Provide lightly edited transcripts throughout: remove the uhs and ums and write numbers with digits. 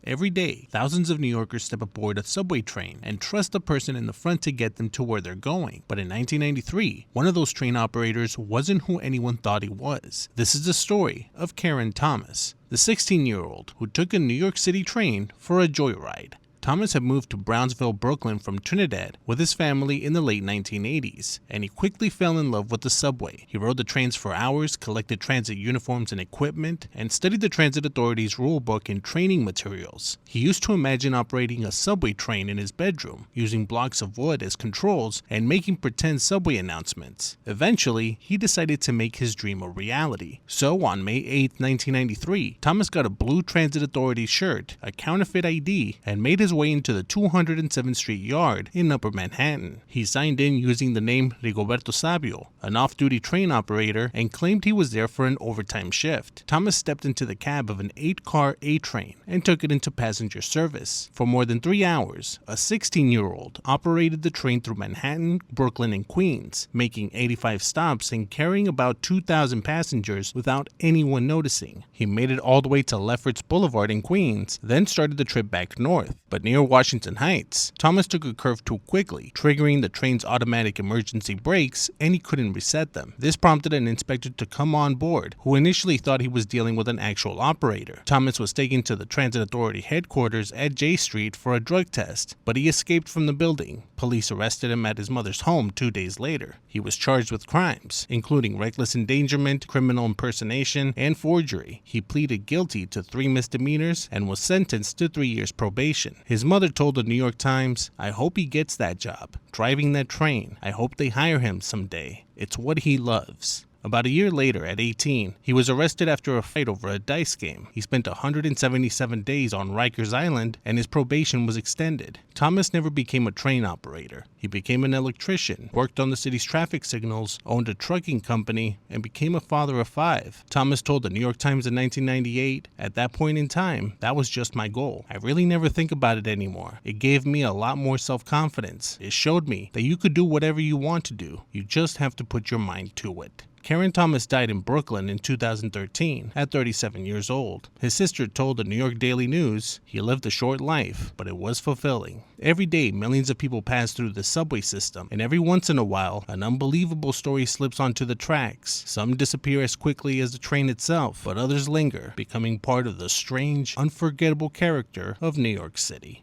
Every day, thousands of New Yorkers step aboard a subway train and trust the person in the front to get them to where they're going. But in 1993, one of those train operators wasn't who anyone thought he was. This is the story of Karen Thomas, the 16-year-old who took a New York City train for a joyride. Thomas had moved to Brownsville, Brooklyn from Trinidad with his family in the late 1980s, and he quickly fell in love with the subway. He rode the trains for hours, collected transit uniforms and equipment, and studied the Transit Authority's rule book and training materials. He used to imagine operating a subway train in his bedroom, using blocks of wood as controls and making pretend subway announcements. Eventually, he decided to make his dream a reality. So on May 8, 1993, Thomas got a blue Transit Authority shirt, a counterfeit ID, and made his way into the 207th Street Yard in Upper Manhattan. He signed in using the name Regoberto Sabio, an off-duty train operator, and claimed he was there for an overtime shift. Thomas stepped into the cab of an 8-car A train and took it into passenger service. For more than 3 hours, a 16-year-old operated the train through Manhattan, Brooklyn, and Queens, making 85 stops and carrying about 2,000 passengers without anyone noticing. He made it all the way to Lefferts Blvd in Queens, then started the trip back north. But near Washington Heights, Thomas took a curve too quickly, triggering the train's automatic emergency brakes, and he couldn't reset them. This prompted an inspector to come on board, who initially thought he was dealing with an actual operator. Thomas was taken to the Transit Authority headquarters at J Street for a drug test, but he escaped from the building. Police arrested him at his mother's home 2 days later. He was charged with crimes, including reckless endangerment, criminal impersonation, and forgery. He pleaded guilty to 3 misdemeanors and was sentenced to 3 years probation. His mother told the New York Times, "I hope he gets that job, driving that train. I hope they hire him someday. It's what he loves." About a year later, at 18, he was arrested after a fight over a dice game. He spent 177 days on Rikers Island, and his probation was extended. Thomas never became a train operator. He became an electrician, worked on the city's traffic signals, owned a trucking company, and became a father of 5. Thomas told the New York Times in 1998, "At that point in time, that was just my goal. I really never think about it anymore. It gave me a lot more self-confidence. It showed me that you could do whatever you want to do. You just have to put your mind to it." Karen Thomas died in Brooklyn in 2013 at 37 years old. His sister told the New York Daily News, "He lived a short life, but it was fulfilling." Every day, millions of people pass through the subway system, and every once in a while, an unbelievable story slips onto the tracks. Some disappear as quickly as the train itself, but others linger, becoming part of the strange, unforgettable character of New York City.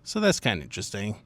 So that's kind of interesting.